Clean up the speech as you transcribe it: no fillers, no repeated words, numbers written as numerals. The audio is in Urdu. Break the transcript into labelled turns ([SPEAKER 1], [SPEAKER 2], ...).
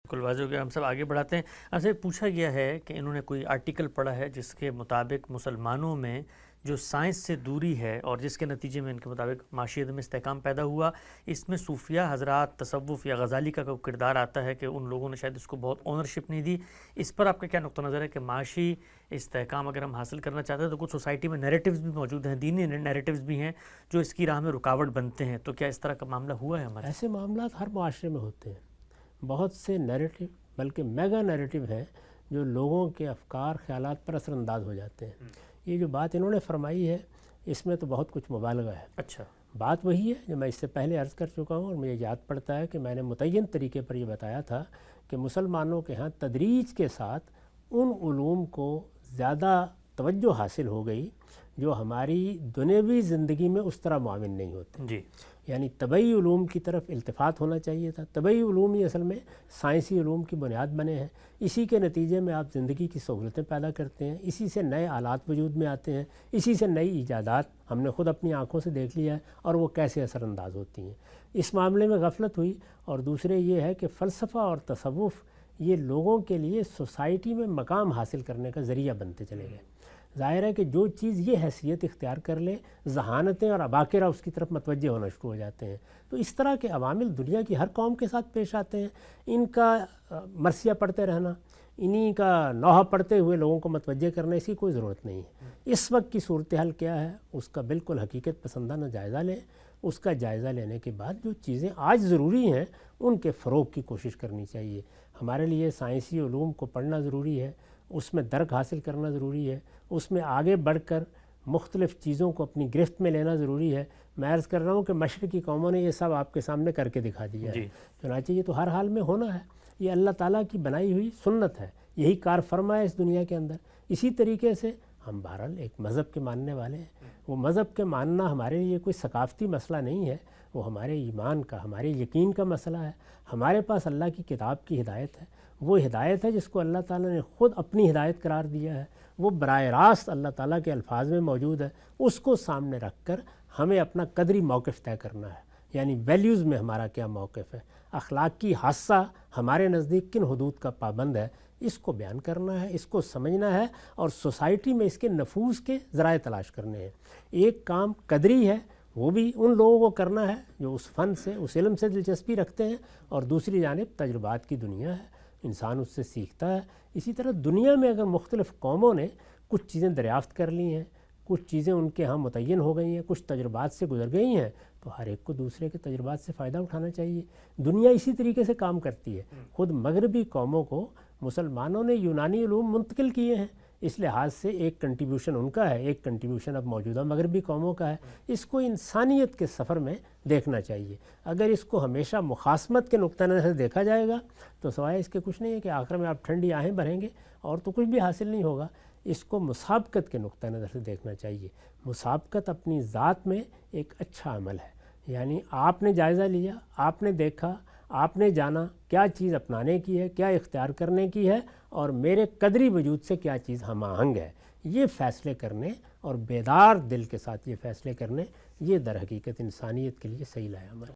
[SPEAKER 1] بالکل واضح ہو گیا. ہم سب آگے بڑھاتے ہیں. آپ سے پوچھا گیا ہے کہ انہوں نے کوئی آرٹیکل پڑھا ہے جس کے مطابق مسلمانوں میں جو سائنس سے دوری ہے اور جس کے نتیجے میں ان کے مطابق معاشیت میں استحکام پیدا ہوا، اس میں صوفیہ حضرات، تصوف یا غزالی کا کوئی کردار آتا ہے کہ ان لوگوں نے شاید اس کو بہت اونرشپ نہیں دی. اس پر آپ کا کیا نقطہ نظر ہے کہ معاشی استحکام اگر ہم حاصل کرنا چاہتے ہیں تو کچھ سوسائٹی میں نیریٹیوز بھی موجود ہیں، دینی نیریٹیوز بھی ہیں جو اس کی راہ میں رکاوٹ بنتے ہیں، تو کیا اس طرح کا معاملہ ہوا ہے ہمارے؟
[SPEAKER 2] ایسے معاملات ہر معاشرے میں ہوتے ہیں. بہت سے نیریٹو بلکہ میگا نیریٹو ہیں جو لوگوں کے افکار خیالات پر اثر انداز ہو جاتے ہیں. یہ جو بات انہوں نے فرمائی ہے اس میں تو بہت کچھ مبالغہ ہے.
[SPEAKER 1] اچھا،
[SPEAKER 2] بات وہی ہے جو میں اس سے پہلے عرض کر چکا ہوں، اور مجھے یاد پڑتا ہے کہ میں نے متعین طریقے پر یہ بتایا تھا کہ مسلمانوں کے ہاں تدریج کے ساتھ ان علوم کو زیادہ توجہ حاصل ہو گئی جو ہماری دنیوی زندگی میں اس طرح معاون نہیں ہوتے.
[SPEAKER 1] جی،
[SPEAKER 2] یعنی طبعی علوم کی طرف التفات ہونا چاہیے تھا. طبعی علوم ہی اصل میں سائنسی علوم کی بنیاد بنے ہیں. اسی کے نتیجے میں آپ زندگی کی سہولتیں پیدا کرتے ہیں، اسی سے نئے آلات وجود میں آتے ہیں، اسی سے نئی ایجادات ہم نے خود اپنی آنکھوں سے دیکھ لیا ہے اور وہ کیسے اثر انداز ہوتی ہیں. اس معاملے میں غفلت ہوئی. اور دوسرے یہ ہے کہ فلسفہ اور تصوف یہ لوگوں کے لیے سوسائٹی میں مقام حاصل کرنے کا ذریعہ بنتے چلے گئے. ظاہر ہے کہ جو چیز یہ حیثیت اختیار کر لے، ذہانتیں اور اباکرہ اس کی طرف متوجہ ہونا شروع ہو جاتے ہیں. تو اس طرح کے عوامل دنیا کی ہر قوم کے ساتھ پیش آتے ہیں. ان کا مرثیہ پڑھتے رہنا، انہی کا نوحہ پڑھتے ہوئے لوگوں کو متوجہ کرنے اس کی کوئی ضرورت نہیں ہے. اس وقت کی صورتحال کیا ہے اس کا بالکل حقیقت پسندانہ جائزہ لیں. اس کا جائزہ لینے کے بعد جو چیزیں آج ضروری ہیں ان کے فروغ کی کوشش کرنی چاہیے. ہمارے لیے سائنسی علوم کو پڑھنا ضروری ہے، اس میں درک حاصل کرنا ضروری ہے، اس میں آگے بڑھ کر مختلف چیزوں کو اپنی گرفت میں لینا ضروری ہے. میں عرض کر رہا ہوں کہ مشرقی قوموں نے یہ سب آپ کے سامنے کر کے دکھا دیا ہے. چنانچہ یہ تو ہر حال میں ہونا ہے. یہ اللہ تعالیٰ کی بنائی ہوئی سنت ہے، یہی کار فرما ہے اس دنیا کے اندر. اسی طریقے سے ہم بہرحال ایک مذہب کے ماننے والے ہیں. وہ مذہب کے ماننا ہمارے لیے کوئی ثقافتی مسئلہ نہیں ہے، وہ ہمارے ایمان کا، ہمارے یقین کا مسئلہ ہے. ہمارے پاس اللہ کی کتاب کی ہدایت ہے، وہ ہدایت ہے جس کو اللہ تعالیٰ نے خود اپنی ہدایت قرار دیا ہے. وہ براہ راست اللہ تعالیٰ کے الفاظ میں موجود ہے. اس کو سامنے رکھ کر ہمیں اپنا قدری موقف طے کرنا ہے. یعنی ویلیوز میں ہمارا کیا موقف ہے، اخلاقی حادثہ ہمارے نزدیک کن حدود کا پابند ہے، اس کو بیان کرنا ہے، اس کو سمجھنا ہے اور سوسائٹی میں اس کے نفوذ کے ذرائع تلاش کرنے ہیں. ایک کام قدری ہے، وہ بھی ان لوگوں کو کرنا ہے جو اس فن سے، اس علم سے دلچسپی رکھتے ہیں، اور دوسری جانب تجربات کی دنیا ہے، انسان اس سے سیکھتا ہے. اسی طرح دنیا میں اگر مختلف قوموں نے کچھ چیزیں دریافت کر لی ہیں، کچھ چیزیں ان کے ہاں متعین ہو گئی ہیں، کچھ تجربات سے گزر گئی ہیں، تو ہر ایک کو دوسرے کے تجربات سے فائدہ اٹھانا چاہیے. دنیا اسی طریقے سے کام کرتی ہے. خود مغربی قوموں کو مسلمانوں نے یونانی علوم منتقل کیے ہیں، اس لحاظ سے ایک کنٹریبیوشن ان کا ہے، ایک کنٹریبیوشن اب موجودہ مغربی قوموں کا ہے. اس کو انسانیت کے سفر میں دیکھنا چاہیے. اگر اس کو ہمیشہ مخاصمت کے نقطہ نظر سے دیکھا جائے گا تو سوائے اس کے کچھ نہیں ہے کہ آخر میں آپ ٹھنڈی آہیں بھریں گے اور تو کچھ بھی حاصل نہیں ہوگا. اس کو مسابقت کے نقطہ نظر سے دیکھنا چاہیے. مسابقت اپنی ذات میں ایک اچھا عمل ہے. یعنی آپ نے جائزہ لیا، آپ نے دیکھا، آپ نے جانا کیا چیز اپنانے کی ہے، کیا اختیار کرنے کی ہے، اور میرے قدری وجود سے کیا چیز ہم آہنگ ہے. یہ فیصلے کرنے اور بیدار دل کے ساتھ یہ فیصلے کرنے، یہ در حقیقت انسانیت کے لیے صحیح عمل ہے.